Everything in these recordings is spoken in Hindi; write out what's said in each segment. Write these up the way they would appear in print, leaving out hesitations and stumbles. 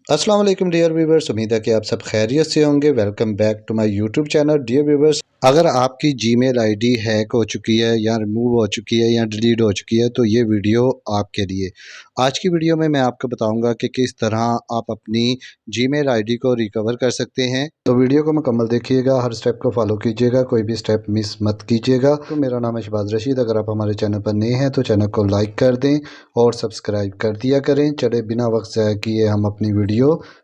अस्सलाम वालेकुम डियर व्यूवर्स, उम्मीद है कि आप सब खैरियत से होंगे। Welcome back to my YouTube channel. Dear viewers, अगर आपकी जीमेल आईडी हैक हो चुकी है या रिमूव हो चुकी है या डिलीट हो चुकी है तो ये वीडियो आपके लिए। आज की वीडियो में मैं आपको बताऊंगा कि किस तरह आप अपनी जीमेल आईडी को रिकवर कर सकते हैं। तो वीडियो को मुकम्मल देखिएगा, हर स्टेप को फॉलो कीजिएगा, कोई भी स्टेप मिस मत कीजिएगा। तो मेरा नाम है शहबाज रशीद। अगर आप हमारे चैनल पर नए हैं तो चैनल को लाइक कर दें और सब्सक्राइब कर दिया करें। चले बिना वक्त ज़ाया किए हम अपनी वीडियो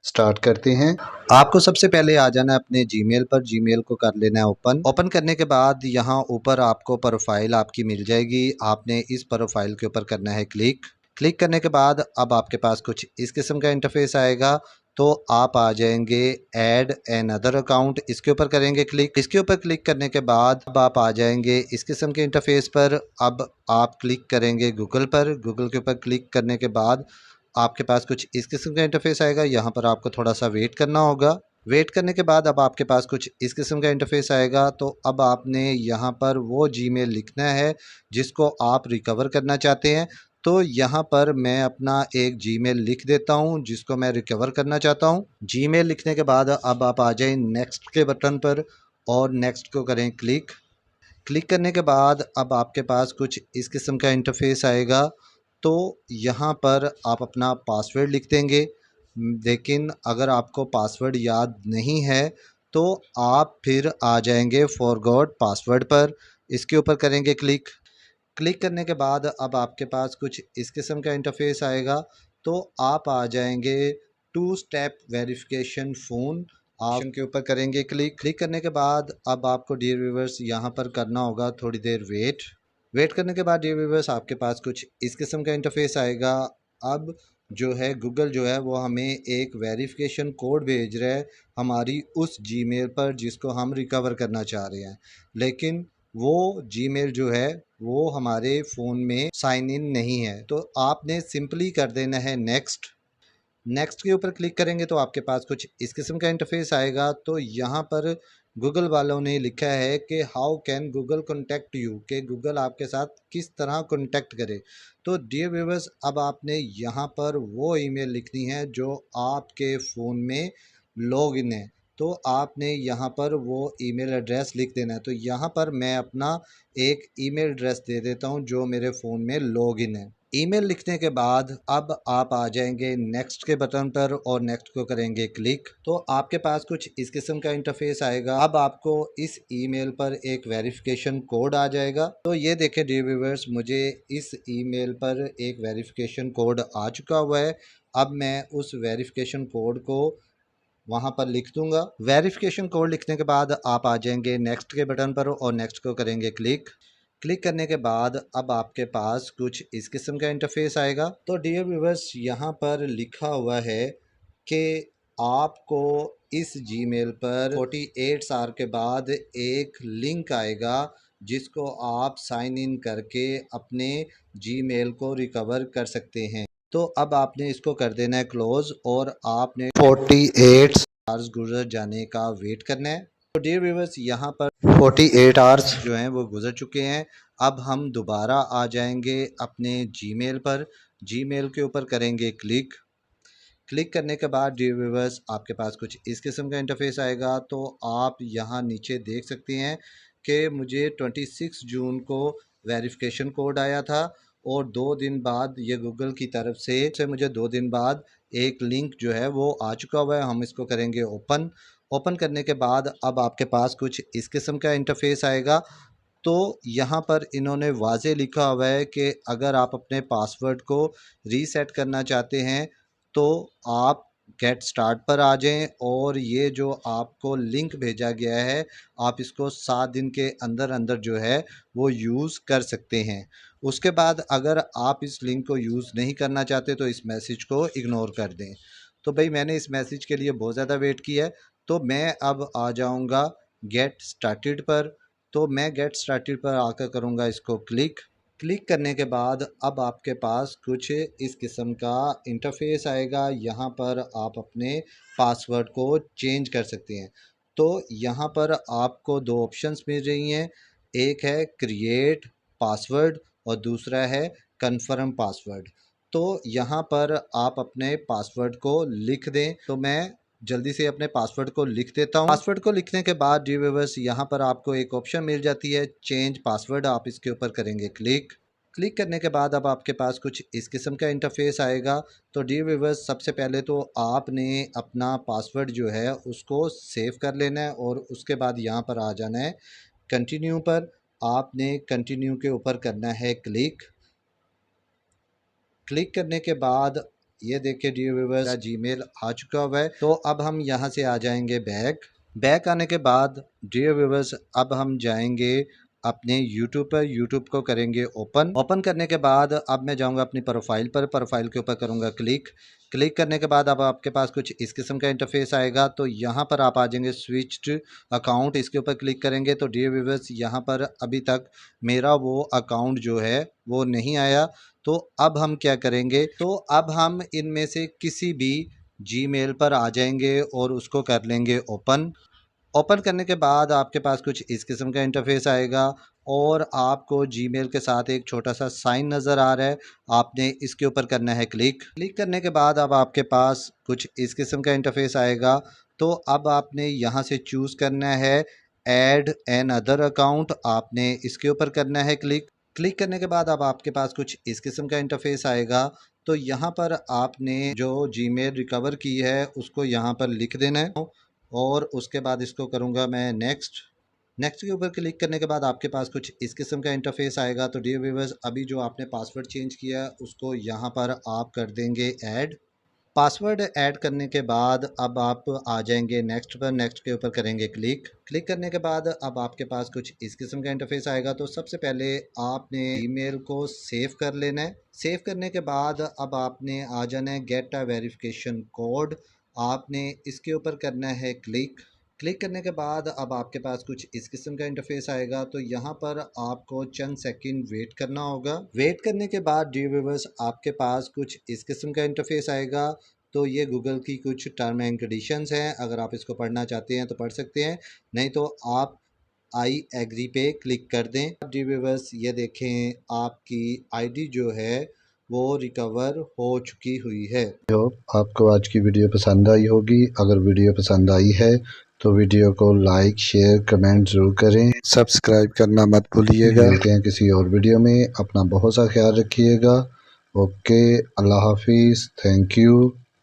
स्टार्ट करते हैं। आपको सबसे पहले आ जाना है अपने जीमेल पर। जीमेल को कर लेना है ओपन करने के बाद यहाँ ऊपर आपको प्रोफाइल आपकी मिल जाएगी। आपने इस प्रोफाइल के ऊपर करना है क्लिक करने के बाद अब आपके पास कुछ इस किस्म का इंटरफेस आएगा। तो आप आ जाएंगे ऐड एन अदर अकाउंट, इसके ऊपर करेंगे क्लिक। इसके ऊपर क्लिक करने के बाद अब आप आ जाएंगे इस किस्म के इंटरफेस पर। अब आप क्लिक करेंगे गूगल पर। गूगल के ऊपर क्लिक करने के बाद आपके पास कुछ इस किस्म का इंटरफेस आएगा। यहाँ पर आपको थोड़ा सा वेट करना होगा। वेट करने के बाद अब आपके पास कुछ इस किस्म का इंटरफेस आएगा। तो अब आपने यहाँ पर वो जीमेल लिखना है जिसको आप रिकवर करना चाहते हैं। तो यहाँ पर मैं अपना एक जीमेल लिख देता हूँ जिसको मैं रिकवर करना चाहता हूँ। जीमेल लिखने के बाद अब आप आ जाएं नेक्स्ट के बटन पर और नेक्स्ट को करें क्लिक करने के बाद अब आपके पास कुछ इस किस्म का इंटरफेस आएगा। तो यहाँ पर आप अपना पासवर्ड लिख देंगे। लेकिन अगर आपको पासवर्ड याद नहीं है तो आप फिर आ जाएंगे फॉरगॉट पासवर्ड पर। इसके ऊपर करेंगे क्लिक करने के बाद अब आपके पास कुछ इस किस्म का इंटरफेस आएगा। तो आप आ जाएंगे two step verification phone option के ऊपर करेंगे क्लिक करने के बाद अब आपको डियर व्यूवर्स यहाँ पर करना होगा थोड़ी देर वेट करने के बाद डियर व्यूवर्स आपके पास कुछ इस किस्म का इंटरफेस आएगा। अब जो है गूगल जो है वो हमें एक वेरिफिकेशन कोड भेज रहा है हमारी उस जीमेल पर जिसको हम रिकवर करना चाह रहे हैं। लेकिन वो जीमेल जो है वो हमारे फ़ोन में साइन इन नहीं है। तो आपने सिंपली कर देना है नेक्स्ट के ऊपर क्लिक करेंगे तो आपके पास कुछ इस किस्म का इंटरफेस आएगा। तो यहाँ पर गूगल वालों ने लिखा है कि how can Google contact you, कि गूगल आपके साथ किस तरह कॉन्टैक्ट करे। तो डियर व्यूवर्स अब आपने यहाँ पर वो ईमेल लिखनी है जो आपके फ़ोन में लॉग इन है। तो आपने यहाँ पर वो ईमेल एड्रेस लिख देना है। तो यहाँ पर मैं अपना एक ईमेल एड्रेस दे देता हूँ जो मेरे फ़ोन में लॉग इन है। ईमेल लिखने के बाद अब आप आ जाएंगे नेक्स्ट के बटन पर और नेक्स्ट को करेंगे क्लिक। तो आपके पास कुछ इस किस्म का इंटरफेस आएगा। अब आपको इस ईमेल पर एक वेरिफिकेशन कोड आ जाएगा। तो ये देखें डियर व्यूअर्स, मुझे इस ईमेल पर एक वेरिफिकेशन कोड आ चुका हुआ है। अब मैं उस वेरिफिकेशन कोड को वहाँ पर लिख दूंगा। वेरिफिकेशन कोड लिखने के बाद आप आ जाएंगे नेक्स्ट के बटन पर और नेक्स्ट को करेंगे क्लिक करने के बाद अब आपके पास कुछ इस किस्म का इंटरफेस आएगा। तो डियर व्यूवर्स यहाँ पर लिखा हुआ है कि आपको इस जीमेल पर 48 आवर के बाद एक लिंक आएगा जिसको आप साइन इन करके अपने जीमेल को रिकवर कर सकते हैं। तो अब आपने इसको कर देना है क्लोज और आपने 48 आवर्स गुजर जाने का वेट करना है। तो डियर व्यूवर्स यहाँ पर 48 आवर्स जो हैं वो गुजर चुके हैं। अब हम दोबारा आ जाएंगे अपने जीमेल पर। जीमेल के ऊपर करेंगे क्लिक करने के बाद डियर व्यूवर्स आपके पास कुछ इस किस्म का इंटरफेस आएगा। तो आप यहाँ नीचे देख सकते हैं कि मुझे 26 जून को वेरिफिकेशन कोड आया था और 2 दिन बाद ये गूगल की तरफ से मुझे 2 दिन बाद एक लिंक जो है वो आ चुका हुआ है। हम इसको करेंगे ओपन करने के बाद अब आपके पास कुछ इस किस्म का इंटरफेस आएगा। तो यहाँ पर इन्होंने वाज़े लिखा हुआ है कि अगर आप अपने पासवर्ड को रीसेट करना चाहते हैं तो आप गेट स्टार्ट पर आ जाएं और ये जो आपको लिंक भेजा गया है आप इसको 7 दिन के अंदर अंदर जो है वो यूज़ कर सकते हैं। उसके बाद अगर आप इस लिंक को यूज़ नहीं करना चाहते तो इस मैसेज को इग्नोर कर दें। तो भाई मैंने इस मैसेज के लिए बहुत ज़्यादा वेट किया है। तो मैं अब आ जाऊँगा गेट स्टार्टेड पर। तो मैं गेट स्टार्टेड पर आकर करूँगा इसको क्लिक करने के बाद अब आपके पास कुछ इस किस्म का इंटरफेस आएगा। यहाँ पर आप अपने पासवर्ड को चेंज कर सकते हैं। तो यहाँ पर आपको दो ऑप्शंस मिल रही हैं, एक है क्रिएट पासवर्ड और दूसरा है कन्फर्म पासवर्ड। तो यहाँ पर आप अपने पासवर्ड को लिख दें। तो मैं जल्दी से अपने पासवर्ड को लिख देता हूँ। पासवर्ड को लिखने के बाद डियर व्यूअर्स यहाँ पर आपको एक ऑप्शन मिल जाती है चेंज पासवर्ड, आप इसके ऊपर करेंगे क्लिक। क्लिक करने के बाद अब आपके पास कुछ इस किस्म का इंटरफेस आएगा। तो डियर व्यूअर्स सबसे पहले तो आपने अपना पासवर्ड जो है उसको सेव कर लेना है और उसके बाद यहाँ पर आ जाना है कंटिन्यू पर। आपने कंटिन्यू के ऊपर करना है क्लिक। क्लिक करने के बाद ये देखिए डियर व्यूअर्स जीमेल आ चुका हुआ है। तो अब हम यहाँ से आ जाएंगे बैक आने के बाद डियर व्यूअर्स अब हम जाएंगे अपने यूट्यूब पर। यूट्यूब को करेंगे ओपन करने के बाद अब मैं जाऊंगा अपनी प्रोफाइल पर। प्रोफाइल के ऊपर करूंगा क्लिक करने के बाद अब आपके पास कुछ इस किस्म का इंटरफेस आएगा। तो यहाँ पर आप आ जाएंगे स्विच्ड अकाउंट, इसके ऊपर क्लिक करेंगे। तो डियर व्यूअर्स यहाँ पर अभी तक मेरा वो अकाउंट जो है वो नहीं आया। तो अब हम क्या करेंगे, तो अब हम इनमें से किसी भी जीमेल पर आ जाएंगे और उसको कर लेंगे ओपन करने के बाद आपके पास कुछ इस किस्म का इंटरफेस आएगा और आपको जीमेल के साथ एक छोटा सा साइन नज़र आ रहा है। आपने इसके ऊपर करना है क्लिक करने के बाद अब आपके पास कुछ इस किस्म का इंटरफेस आएगा। तो अब आपने यहाँ से चूज़ करना है ऐड एन अदर अकाउंट, आपने इसके ऊपर करना है क्लिक करने के बाद अब आपके पास कुछ इस किस्म का इंटरफेस आएगा। तो यहाँ पर आपने जो जीमेल रिकवर की है उसको यहाँ पर लिख देना है और उसके बाद इसको करूँगा मैं नेक्स्ट के ऊपर क्लिक करने के बाद आपके पास कुछ इस किस्म का इंटरफेस आएगा। तो डियर व्यूअर्स अभी जो आपने पासवर्ड चेंज किया उसको यहाँ पर आप कर देंगे ऐड। पासवर्ड ऐड करने के बाद अब आप आ जाएंगे नेक्स्ट पर। नेक्स्ट के ऊपर करेंगे क्लिक करने के बाद अब आपके पास कुछ इस किस्म का इंटरफेस आएगा। तो सबसे पहले आपने ईमेल को सेव कर लेना है। सेव करने के बाद अब आपने आ जाना है गेट अ वेरिफिकेशन कोड, आपने इसके ऊपर करना है क्लिक करने के बाद अब आपके पास कुछ इस किस्म का इंटरफेस आएगा। तो यहाँ पर आपको चंद सेकंड वेट करना होगा। वेट करने के बाद डियर व्यूअर्स आपके पास कुछ इस किस्म का इंटरफेस आएगा। तो ये गूगल की कुछ टर्म एंड कंडीशंस हैं, अगर आप इसको पढ़ना चाहते हैं तो पढ़ सकते हैं, नहीं तो आप आई एग्री पे क्लिक कर दें। डियर व्यूअर्स ये देखें आपकी आईडी जो है वो रिकवर हो चुकी हुई है। आपको आज की वीडियो पसंद आई होगी। अगर वीडियो पसंद आई है तो वीडियो को लाइक शेयर कमेंट ज़रूर करें, सब्सक्राइब करना मत भूलिएगा। मिलते हैं किसी और वीडियो में, अपना बहुत सा ख्याल रखिएगा। ओके, अल्लाह हाफिज़, थैंक यू।